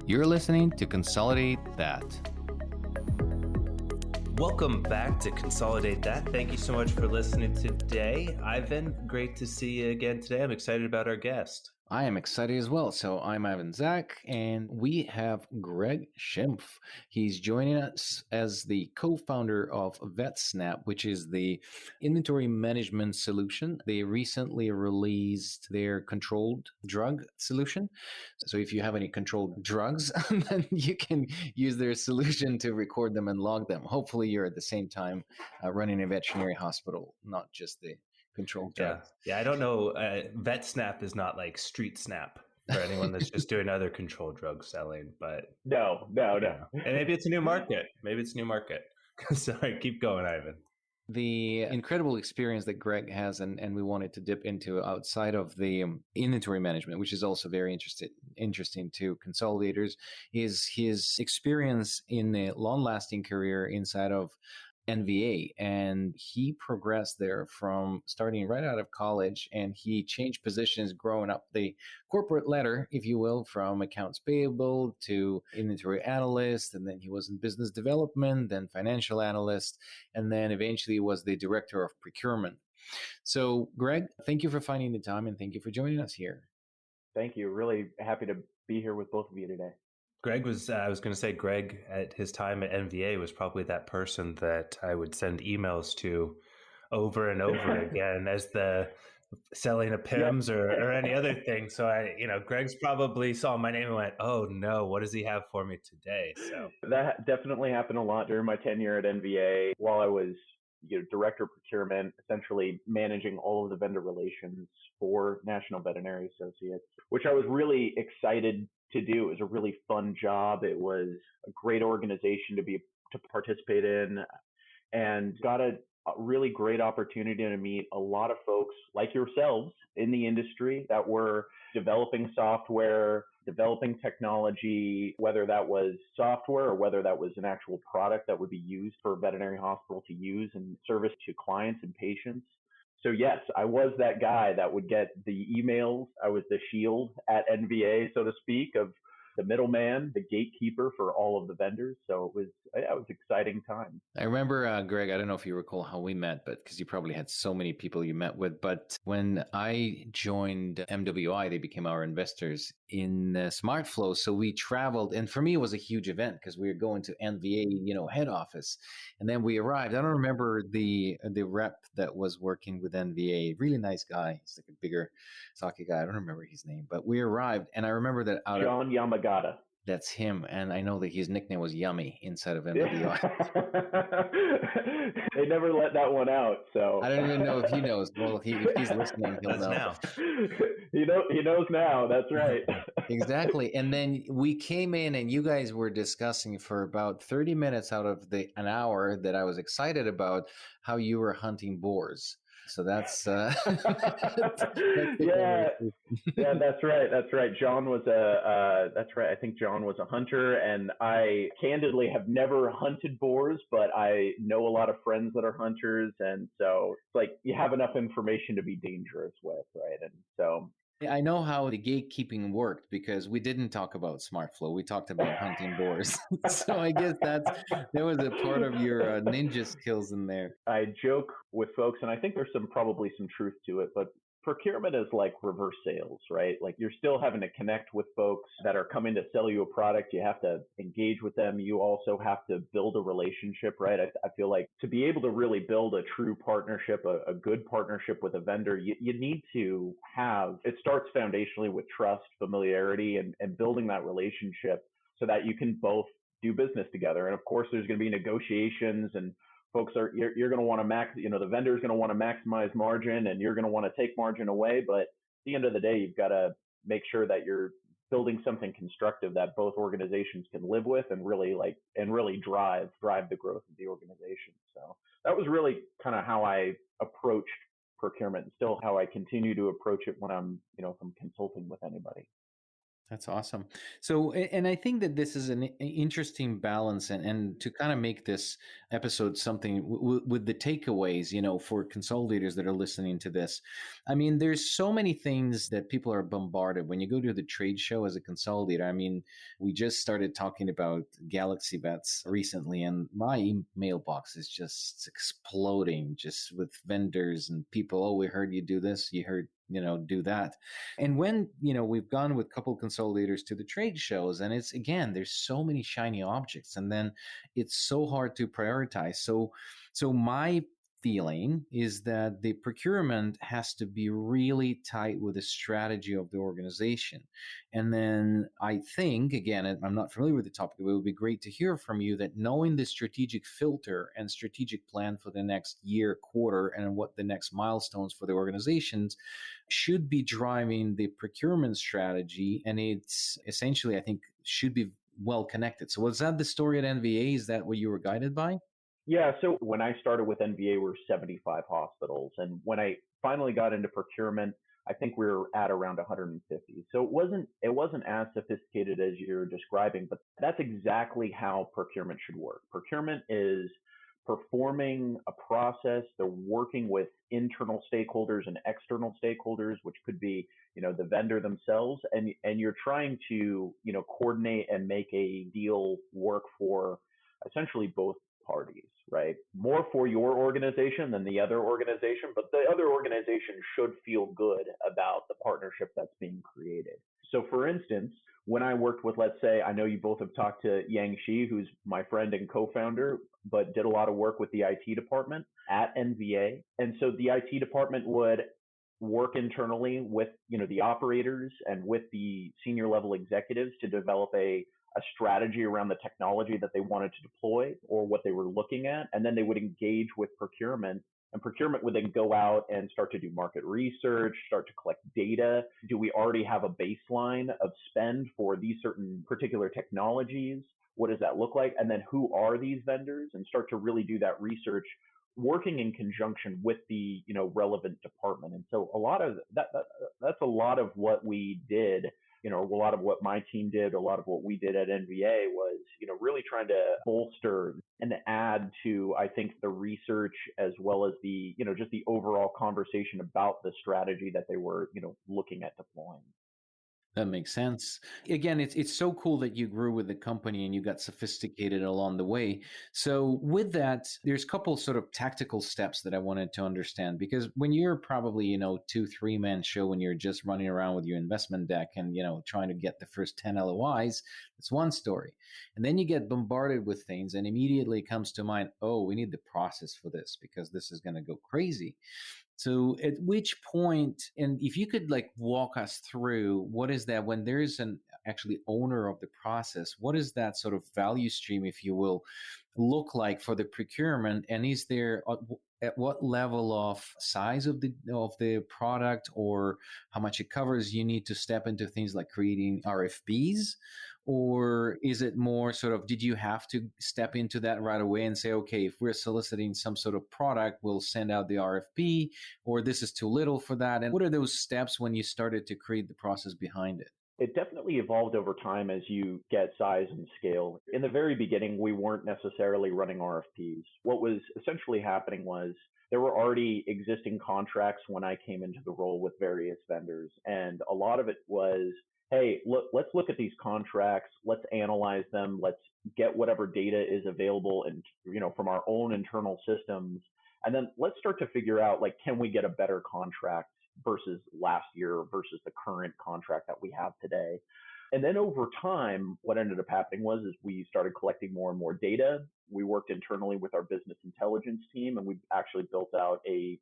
You're listening to Consolidate That. Welcome back to Consolidate That. Thank you so much for listening today. Ivan, great to see you again today. I'm excited about our guest. I am excited as well. So I'm Ivan Zach, and we have Greg Schimpff. He's joining us as the co-founder of VetSnap, which is the inventory management solution. They recently released their controlled drug solution. So if you have any controlled drugs, then you can use their solution to record them and log them. Hopefully you're at the same time running a veterinary hospital, not just the controlled drugs. Yeah. I don't know. VetSnap is not like Street Snap for anyone that's just doing other controlled drug selling. But no. And maybe it's a new market. Sorry, keep going, Ivan. The incredible experience that Greg has, and we wanted to dip into outside of the inventory management, which is also very interesting to consolidators, is his experience in a long-lasting career inside of NVA, and he progressed there from starting right out of college, and he changed positions growing up the corporate ladder, if you will, from accounts payable to inventory analyst, and then he was in business development, then financial analyst, and then eventually was the director of procurement. So Greg, thank you for finding the time and thank you for joining us here. Thank you. Really happy to be here with both of you today. Greg Greg at his time at NVA was probably that person that I would send emails to over and over again as the selling of PIMS or any other thing. So Greg's probably saw my name and went, oh no, what does he have for me today? So that definitely happened a lot during my tenure at NVA while I was director of procurement, essentially managing all of the vendor relations for National Veterinary Associates, which I was really excited to do. It was a really fun job. It was a great organization to participate in, and got a really great opportunity to meet a lot of folks like yourselves in the industry that were developing software, developing technology, whether that was software or whether that was an actual product that would be used for a veterinary hospital to use and service to clients and patients. So yes, I was that guy that would get the emails. I was the shield at NVA, so to speak, of the middleman, the gatekeeper for all of the vendors. So it was exciting time. I remember, Greg, I don't know if you recall how we met, but because you probably had so many people you met with. But when I joined MWI, they became our investors in SmartFlow. So we traveled, and for me, it was a huge event because we were going to NVA, head office. And then we arrived. I don't remember the rep that was working with NVA. Really nice guy. He's like a bigger, stocky guy. I don't remember his name, but we arrived, and I remember that John Yamagata. That's him, and I know that his nickname was Yummy inside of MWI. They never let that one out, so I don't even know if he knows. Well, if he's listening, he'll know. Now. He knows now. That's right. Exactly. And then we came in, and you guys were discussing for about 30 minutes out of an hour that I was excited about how you were hunting boars. So that's yeah, that's right. John was that's right. I think John was a hunter, and I candidly have never hunted boars, but I know a lot of friends that are hunters, and so it's like you have enough information to be dangerous with, right? And so I know how the gatekeeping worked because we didn't talk about SmartFlow. We talked about hunting boars. So I guess there was a part of your ninja skills in there. I joke with folks, and I think there's probably some truth to it, but procurement is like reverse sales, right? Like you're still having to connect with folks that are coming to sell you a product. You have to engage with them. You also have to build a relationship, right? I feel like to be able to really build a true partnership, a good partnership with a vendor, you need to it starts foundationally with trust, familiarity, and building that relationship so that you can both do business together. And of course, there's going to be negotiations, and you're going to want to the vendor's going to want to maximize margin, and you're going to want to take margin away. But at the end of the day, you've got to make sure that you're building something constructive that both organizations can live with and really drive the growth of the organization. So that was really kind of how I approached procurement, and still how I continue to approach it when I'm, if I'm consulting with anybody. That's awesome. So, and I think that this is an interesting balance, and to kind of make this episode something with the takeaways, for consolidators that are listening to this. I mean, there's so many things that people are bombarded when you go to the trade show as a consolidator. I mean, we just started talking about Galaxy Vets recently, and my mailbox is just exploding just with vendors and people. Oh, we heard you do this. You heard, do that. And when, we've gone with a couple consolidators to the trade shows, and it's, again, there's so many shiny objects, and then it's so hard to prioritize. So my feeling is that the procurement has to be really tight with the strategy of the organization. And then I think, again, I'm not familiar with the topic, but it would be great to hear from you that knowing the strategic filter and strategic plan for the next year, quarter, and what the next milestones for the organizations should be driving the procurement strategy. And it's essentially, I think, should be well connected. So was that the story at NVA? Is that what you were guided by? Yeah, so when I started with NVA, we were 75 hospitals. And when I finally got into procurement, I think we were at around 150. So it wasn't as sophisticated as you're describing, but that's exactly how procurement should work. Procurement is performing a process. They're working with internal stakeholders and external stakeholders, which could be, the vendor themselves, and you're trying to, coordinate and make a deal work for essentially both parties, right? More for your organization than the other organization, but the other organization should feel good about the partnership that's being created. So for instance, when I worked with, let's say, I know you both have talked to Yang Shi, who's my friend and co-founder, but did a lot of work with the IT department at NVA. And so the IT department would work internally with, the operators and with the senior level executives to develop a strategy around the technology that they wanted to deploy or what they were looking at. And then they would engage with procurement, and procurement would then go out and start to do market research, start to collect data. Do we already have a baseline of spend for these certain particular technologies? What does that look like? And then who are these vendors? And start to really do that research, working in conjunction with the, relevant department. And so a lot of that's a lot of what we did. A lot of what my team did, a lot of what we did at NVA was, really trying to bolster and add to, I think, the research as well as the, just the overall conversation about the strategy that they were, looking at deploying. That makes sense. Again, it's so cool that you grew with the company and you got sophisticated along the way. So with that, there's a couple sort of tactical steps that I wanted to understand, because when you're probably, 2-3 man show, when you're just running around with your investment deck and, trying to get the first 10 LOIs, it's one story. And then you get bombarded with things and immediately comes to mind, oh, we need the process for this because this is going to go crazy. So at which point, and if you could walk us through what is that when there is an actually owner of the process, what is that sort of value stream, if you will, look like for the procurement? And is there at what level of size of the product or how much it covers you need to step into things like creating RFPs? Or is it more sort of, did you have to step into that right away and say, okay, if we're soliciting some sort of product, we'll send out the RFP, or this is too little for that? And what are those steps when you started to create the process behind it? It definitely evolved over time as you get size and scale. In the very beginning, we weren't necessarily running RFPs. What was essentially happening was there were already existing contracts when I came into the role with various vendors. And a lot of it was, hey, let's look at these contracts. Let's analyze them. Let's get whatever data is available and, from our own internal systems. And then let's start to figure out, can we get a better contract versus last year versus the current contract that we have today. And then over time, what ended up happening was we started collecting more and more data. We worked internally with our business intelligence team, and we actually built out a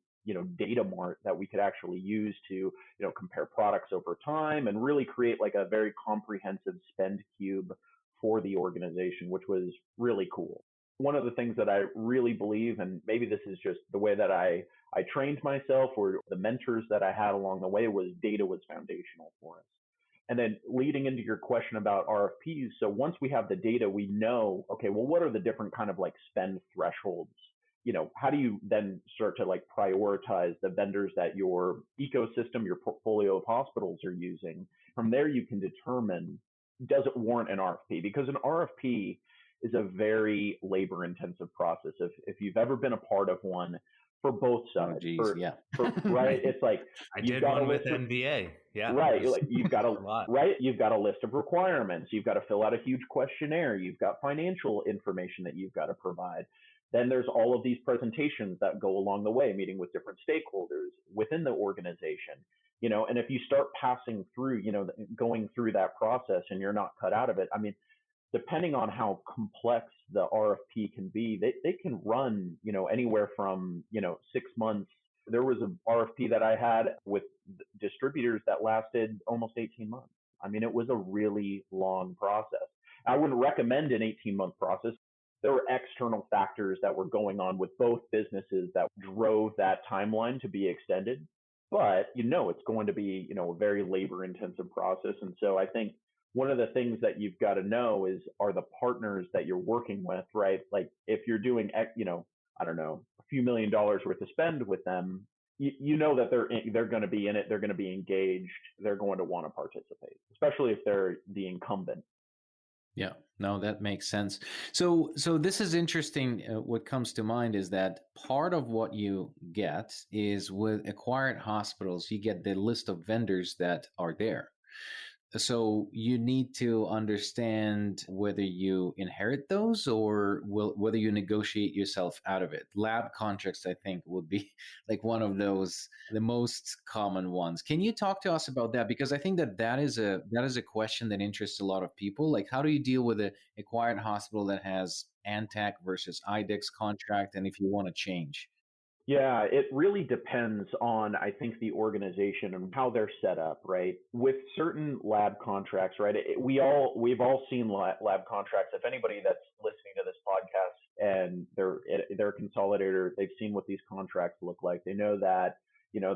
data mart that we could actually use to compare products over time and really create a very comprehensive spend cube for the organization, which was really cool. One of the things that I really believe, and maybe this is just the way that I trained myself or the mentors that I had along the way, was data was foundational for us. And then leading into your question about RFPs, so once we have the data, we know, okay, well, what are the different kind of spend thresholds? How do you then start to prioritize the vendors that your ecosystem, your portfolio of hospitals are using? from there you can determine, does it warrant an RFP? Because an RFP is a very labor intensive process. If you've ever been a part of one, for both sides, Oh, geez, yeah. right? It's like I did one with NVA. Yeah. Right. Like you've got a list of requirements. You've got to fill out a huge questionnaire. You've got financial information that you've got to provide. Then there's all of these presentations that go along the way, meeting with different stakeholders within the organization. And if you start passing through, going through that process and you're not cut out of it, I mean, depending on how complex the RFP can be, they can run, anywhere from, 6 months. There was an RFP that I had with distributors that lasted almost 18 months. I mean, it was a really long process. I wouldn't recommend an 18-month process. There were external factors that were going on with both businesses that drove that timeline to be extended. But, it's going to be, a very labor intensive process. And so I think one of the things that you've got to know are the partners that you're working with, right? Like if you're doing, I don't know, a few $1 million worth of spend with them, you know that they're going to be in it. They're going to be engaged. They're going to want to participate, especially if they're the incumbent. Yeah, no, that makes sense. So this is interesting. What comes to mind is that part of what you get is with acquired hospitals, you get the list of vendors that are there. So you need to understand whether you inherit those or whether you negotiate yourself out of it. Lab contracts, I think, would be like one of those, the most common ones. Can you talk to us about that? Because I think that is a question that interests a lot of people. Like, how do you deal with an acquired hospital that has Antec versus IDEX contract, and if you want to change? Yeah, it really depends on, I think, the organization and how they're set up, right? With certain lab contracts, right? We've all seen lab contracts. If anybody that's listening to this podcast and they're a consolidator, they've seen what these contracts look like. They know that,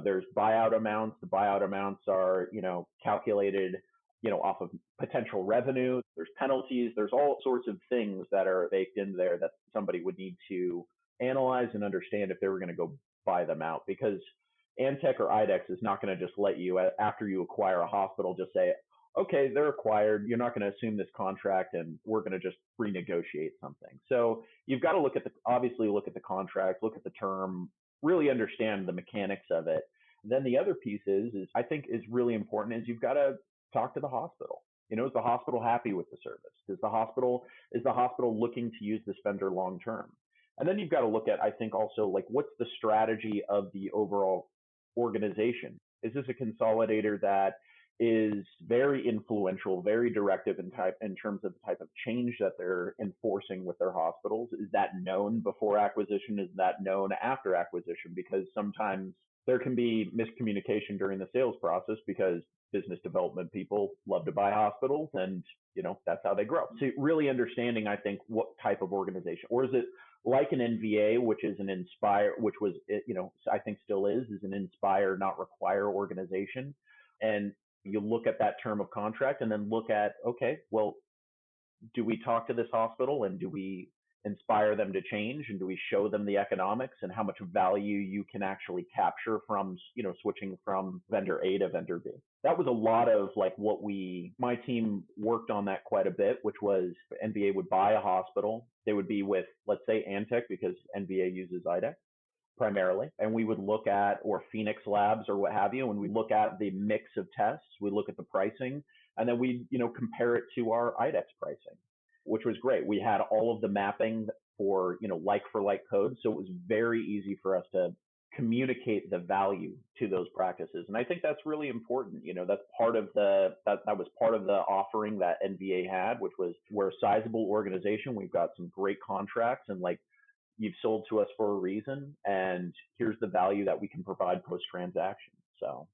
there's buyout amounts. The buyout amounts are, calculated, off of potential revenue. There's penalties. There's all sorts of things that are baked in there that somebody would need to analyze and understand if they were going to go buy them out, because Antec or IDEX is not going to just let you, after you acquire a hospital, just say, okay, they're acquired. You're not going to assume this contract and we're going to just renegotiate something. So you've got to obviously look at the contract, look at the term, really understand the mechanics of it. And then the other piece I think is really important is you've got to talk to the hospital. Is the hospital happy with the service? Is the hospital looking to use this vendor long term? And then you've got to look at, I think, also like what's the strategy of the overall organization? Is this a consolidator that is very influential, very directive in terms of the type of change that they're enforcing with their hospitals? Is that known before acquisition? Is that known after acquisition? Because sometimes there can be miscommunication during the sales process because business development people love to buy hospitals and, that's how they grow. So really understanding, I think, what type of organization, or is it like an NVA, which is an Inspire, which was, I think still is an Inspire, not Require organization. And you look at that term of contract and then look at, okay, well, do we talk to this hospital and do we inspire them to change, and do we show them the economics and how much value you can actually capture from, switching from vendor A to vendor B? That was a lot of like my team worked on that quite a bit, which was NVA would buy a hospital. They would be with, let's say, Antec, because NVA uses IDEX primarily. And we would look at, or Phoenix Labs or what have you, and we look at the mix of tests, we look at the pricing, and then we, compare it to our IDEX pricing, which was great. We had all of the mapping for, like for like code. So it was very easy for us to communicate the value to those practices. And I think that's really important. That's part of that was part of the offering that NVA had, which was, we're a sizable organization. We've got some great contracts, and like, you've sold to us for a reason, and here's the value that we can provide post transaction. So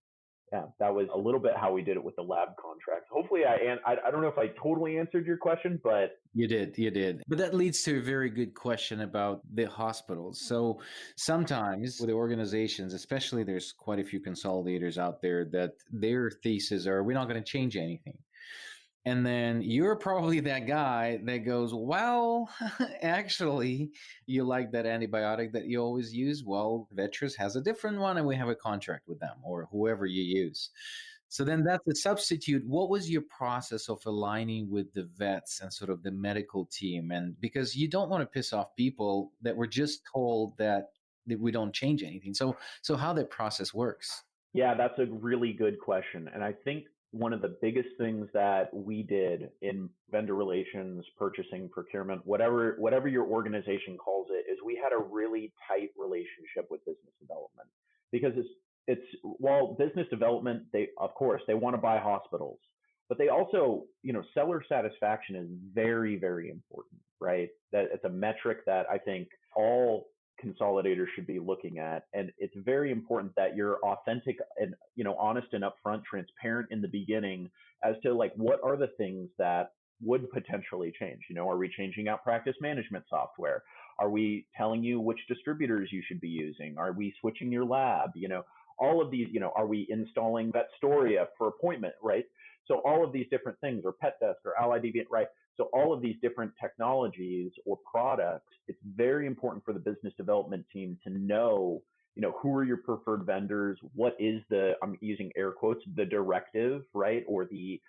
yeah, that was a little bit how we did it with the lab contracts. Hopefully I don't know if I totally answered your question, but You did. But that leads to a very good question about the hospitals. So sometimes with the organizations, especially, there's quite a few consolidators out there that their thesis are, we're not going to change anything. And then you're probably that guy that goes, well, actually, you like that antibiotic that you always use. Well, Vetris has a different one and we have a contract with them, or whoever you use. So then that's a substitute. What was your process of aligning with the vets and sort of the medical team? And because you don't want to piss off people that were just told that we don't change anything. So how that process works. Yeah, that's a really good question. And I think one of the biggest things that we did in vendor relations, purchasing, procurement, whatever your organization calls it, is we had a really tight relationship with business development. Because it's while business development, they of course they want to buy hospitals, but they also, seller satisfaction is very, very important, right? That it's a metric that I think all consolidators should be looking at. And it's very important that you're authentic and, honest and upfront, transparent in the beginning as to like, what are the things that would potentially change? Are we changing out practice management software? Are we telling you which distributors you should be using? Are we switching your lab? All of these, are we installing Vetstoria for appointment, right? So all of these different things, or Pet Desk or Ally Deviant, right? So all of these different technologies or products, it's very important for the business development team to know, who are your preferred vendors? What is I'm using air quotes, the directive, right? Or the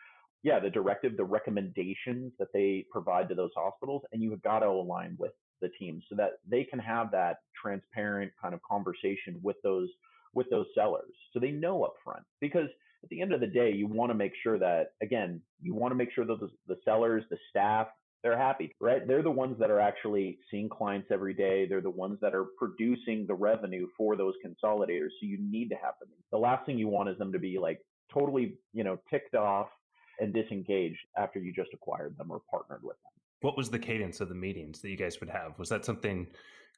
directive, the recommendations that they provide to those hospitals. And you've got to align with the team so that they can have that transparent kind of conversation with those sellers. So they know upfront, because at the end of the day, you want to make sure that, again, the sellers, the staff, they're happy, right? They're the ones that are actually seeing clients every day. They're the ones that are producing the revenue for those consolidators. So you need to have them. The last thing you want is them to be like totally, ticked off and disengaged after you just acquired them or partnered with them. What was the cadence of the meetings that you guys would have? Was that something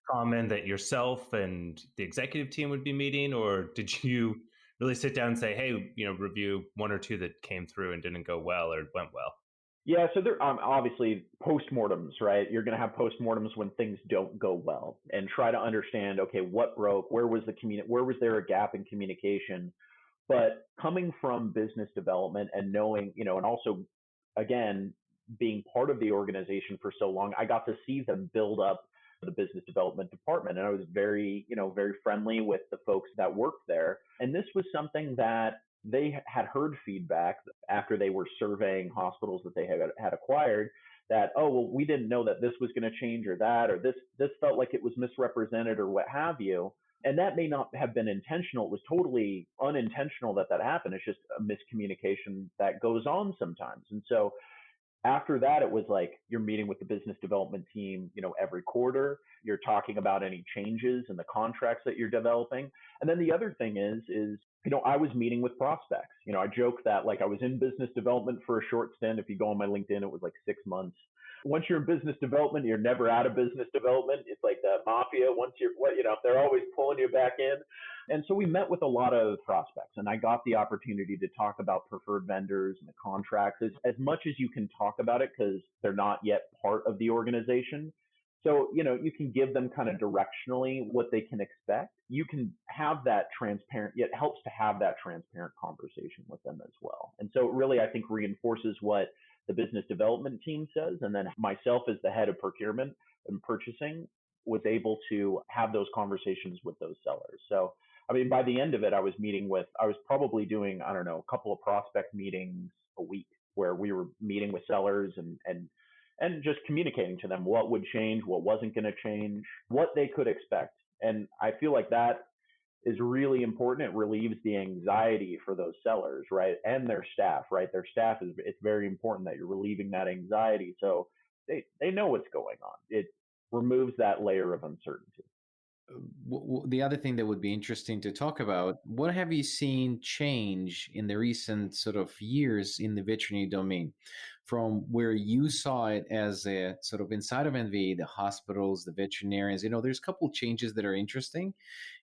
common that yourself and the executive team would be meeting, or did you really sit down and say, hey, review one or two that came through and didn't go well or went well? Yeah, so there obviously postmortems, right? You're going to have postmortems when things don't go well, and try to understand, okay, what broke? Where was there a gap in communication? But coming from business development and knowing, and also, again, being part of the organization for so long, I got to see them build up the business development department. And I was very, very friendly with the folks that worked there. And this was something that they had heard feedback after they were surveying hospitals that they had acquired, that, oh, well, we didn't know that this was going to change or that, or this felt like it was misrepresented or what have you. And that may not have been intentional. It was totally unintentional that happened. It's just a miscommunication that goes on sometimes. And so after that, it was like you're meeting with the business development team, every quarter. You're talking about any changes in the contracts that you're developing. And then the other thing is, I was meeting with prospects. I joke that like I was in business development for a short stint. If you go on my LinkedIn, it was like 6 months. Once you're in business development, you're never out of business development. It's like the mafia. Once they're always pulling you back in. And so we met with a lot of prospects, and I got the opportunity to talk about preferred vendors and the contracts as much as you can talk about it, because they're not yet part of the organization. So, you can give them kind of directionally what they can expect. You can have that transparent, yet helps to have that transparent conversation with them as well. And so it really, I think, reinforces what the business development team says. And then myself as the head of procurement and purchasing was able to have those conversations with those sellers. So, I mean, by the end of it, I was probably doing, I don't know, a couple of prospect meetings a week where we were meeting with sellers and just communicating to them what would change, what wasn't going to change, what they could expect. And I feel like that is really important. It relieves the anxiety for those sellers, right? And their staff, right? It's very important that you're relieving that anxiety so they know what's going on. It removes that layer of uncertainty. The other thing that would be interesting to talk about, what have you seen change in the recent sort of years in the veterinary domain from where you saw it as a sort of inside of NVA, the hospitals, the veterinarians? There's a couple of changes that are interesting.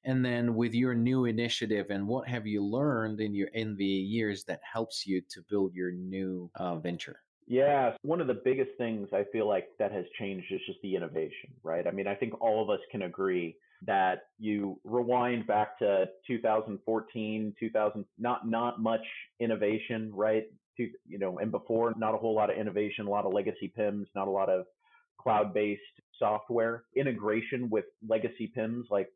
And then with your new initiative, and what have you learned in your NVA years that helps you to build your new venture? Yeah, one of the biggest things I feel like that has changed is just the innovation, right? I mean, I think all of us can agree that you rewind back to 2014, 2000, not much innovation, right? And before, not a whole lot of innovation, a lot of legacy PIMs, not a lot of cloud-based software integration with legacy PIMs like,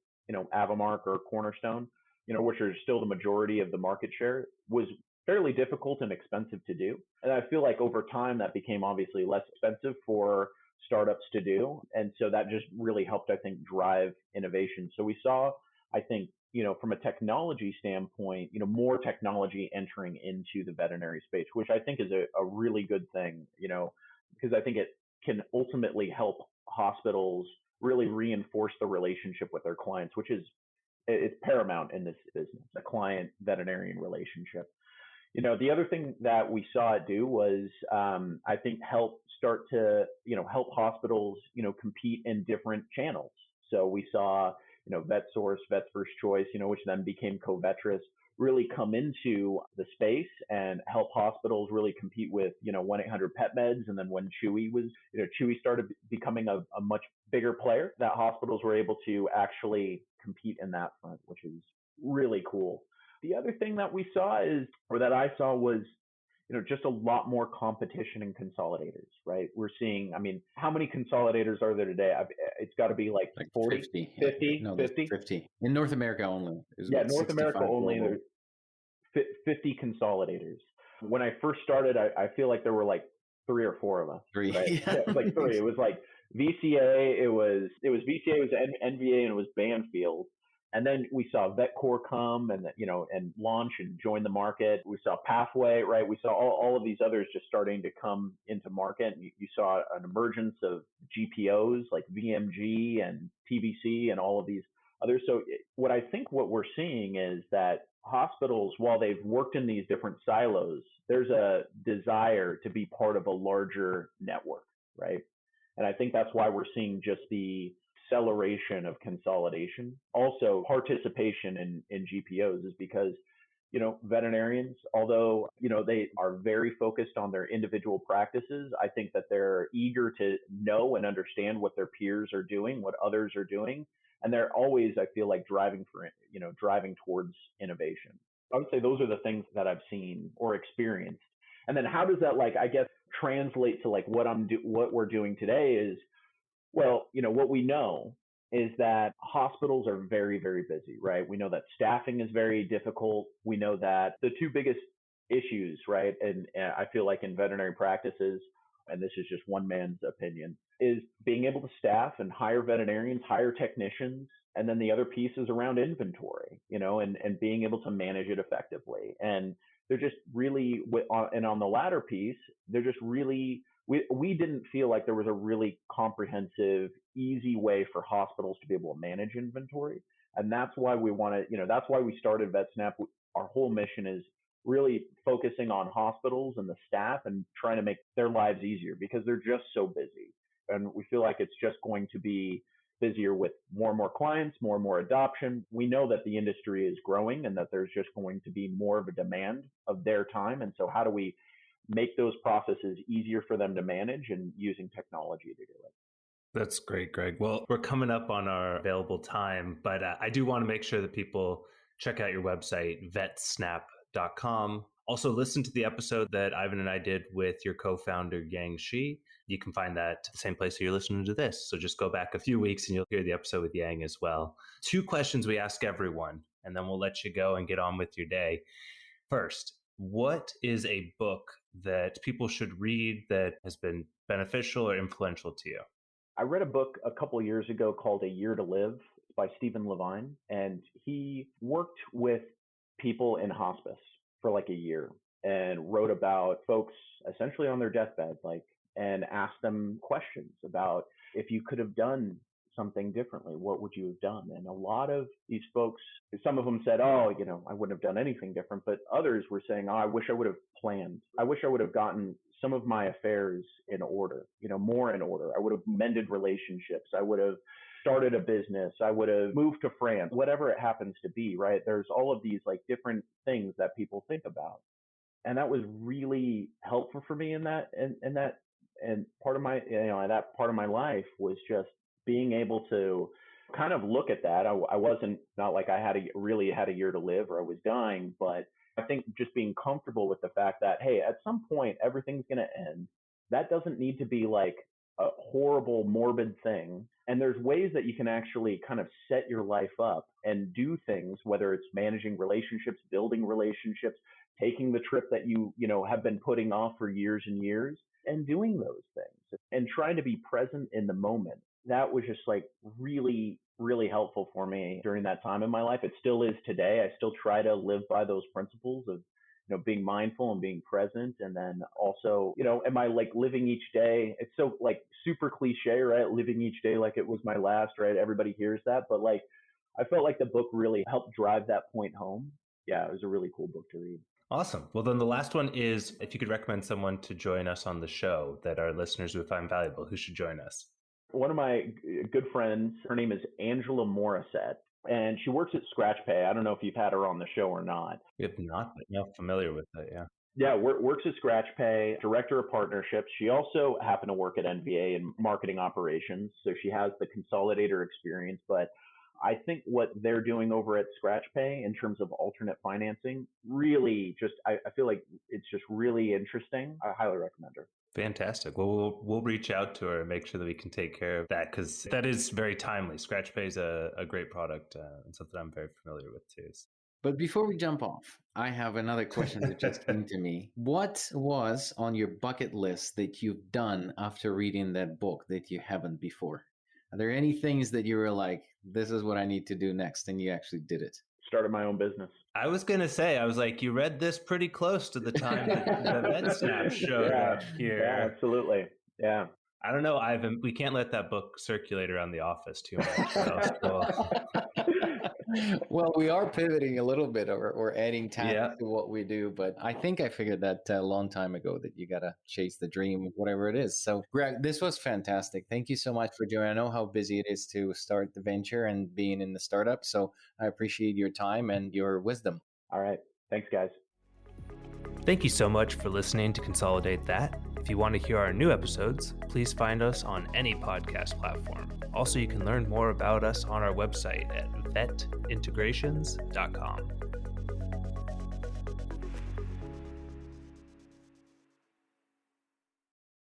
Avamark or Cornerstone, which are still the majority of the market share, was fairly difficult and expensive to do. And I feel like over time that became obviously less expensive for startups to do. And so that just really helped, I think, drive innovation. So we saw, I think, from a technology standpoint, more technology entering into the veterinary space, which I think is a really good thing, because I think it can ultimately help hospitals really reinforce the relationship with their clients, which is it's paramount in this business, a client veterinarian relationship. The other thing that we saw it do was, I think, help start to, help hospitals, compete in different channels. So we saw, VetSource, Vets First Choice, which then became Covetrus, really come into the space and help hospitals really compete with, 1-800-PetMeds. And then when Chewy started becoming a much bigger player, that hospitals were able to actually compete in that front, which is really cool. The other thing that we saw that I saw was, just a lot more competition and consolidators, right? We're seeing, how many consolidators are there today? It's got to be like 40, 50, No, 50. 50. In North America only. Yeah, North America only, there's 50 consolidators. When I first started, I feel like there were like 3 or 4 of us. 3. Right? Yeah, it was like 3. It was like VCA, it was VCA, it was NVA, and it was Banfield. And then we saw VetCore come and launch and join the market. We saw Pathway, right? We saw all of these others just starting to come into market. And you saw an emergence of GPOs like VMG and TBC and all of these others. So what we're seeing is that hospitals, while they've worked in these different silos, there's a desire to be part of a larger network, right? And I think that's why we're seeing just the acceleration of consolidation. Also, participation in GPOs is because, veterinarians, although, they are very focused on their individual practices, I think that they're eager to know and understand what their peers are doing, what others are doing. And they're always, I feel like, driving towards innovation. I would say those are the things that I've seen or experienced. And then how does that, translate to what we're doing today is, well, what we know is that hospitals are very, very busy, right? We know that staffing is very difficult. We know that the 2 biggest issues, right, and I feel like in veterinary practices, and this is just one man's opinion, is being able to staff and hire veterinarians, hire technicians, and then the other piece is around inventory, and being able to manage it effectively. And they're just really, and on the latter piece, they're just really, we didn't feel like there was a really comprehensive, easy way for hospitals to be able to manage inventory. And that's why that's why we started VetSnap. Our whole mission is really focusing on hospitals and the staff and trying to make their lives easier because they're just so busy. And we feel like it's just going to be busier with more and more clients, more and more adoption. We know that the industry is growing and that there's just going to be more of a demand of their time. And so how do we make those processes easier for them to manage and using technology to do it? That's great, Greg. Well, we're coming up on our available time, but I do want to make sure that people check out your website, vetsnap.com. Also, listen to the episode that Ivan and I did with your co-founder, Yang Shi. You can find that the same place that you're listening to this. So just go back a few weeks and you'll hear the episode with Yang as well. 2 questions we ask everyone, and then we'll let you go and get on with your day. First, what is a book that people should read that has been beneficial or influential to you? I read a book a couple of years ago called A Year to Live by Stephen Levine, and he worked with people in hospice for like a year and wrote about folks essentially on their deathbed, and asked them questions about if you could have done something differently, what would you have done? And a lot of these folks, some of them said, I wouldn't have done anything different. But others were saying, I wish I would have planned. I wish I would have gotten some of my affairs in order, more in order. I would have mended relationships. I would have started a business. I would have moved to France, whatever it happens to be, right? There's all of these different things that people think about. And that was really helpful for me in that, and part of my, that part of my life was just being able to kind of look at that. I wasn't, not like I really had a year to live or I was dying, but I think just being comfortable with the fact that, hey, at some point, everything's going to end. That doesn't need to be like a horrible, morbid thing. And there's ways that you can actually kind of set your life up and do things, whether it's managing relationships, building relationships, taking the trip that you have been putting off for years and years and doing those things and trying to be present in the moment. That was just like really, really helpful for me during that time in my life. It still is today. I still try to live by those principles of being mindful and being present. And then also, am I like living each day? It's so like super cliche, right? Living each day like it was my last, right? Everybody hears that. But like, I felt like the book really helped drive that point home. Yeah, it was a really cool book to read. Awesome. Well, then the last one is if you could recommend someone to join us on the show that our listeners would find valuable, who should join us? One of my good friends, her name is Angela Morissette, and she works at ScratchPay. I don't know if you've had her on the show or not. We have not, but I'm familiar with it, yeah. Yeah, works at ScratchPay, director of partnerships. She also happened to work at NVA in marketing operations, so she has the consolidator experience. But I think what they're doing over at ScratchPay in terms of alternate financing, really just, I feel like it's just really interesting. I highly recommend her. Fantastic. Well, we'll reach out to her and make sure that we can take care of that, because that is very timely. ScratchPay is a great product and something I'm very familiar with too. But before we jump off, I have another question that just came to me. What was on your bucket list that you've done after reading that book that you haven't before? Are there any things that you were like, this is what I need to do next, and you actually did it? Started my own business. I was going to say, I was like, you read this pretty close to the time that the VetSnap showed up here. Yeah, absolutely. Yeah. I don't know, Ivan, we can't let that book circulate around the office too much. Well, we are pivoting a little bit or adding time to what we do, but I think I figured that a long time ago that you got to chase the dream, whatever it is. So, Greg, this was fantastic. Thank you so much for joining. I know how busy it is to start the venture and being in the startup, so I appreciate your time and your wisdom. All right. Thanks, guys. Thank you so much for listening to Consolidate That. If you want to hear our new episodes, please find us on any podcast platform. Also, you can learn more about us on our website at vetintegrations.com.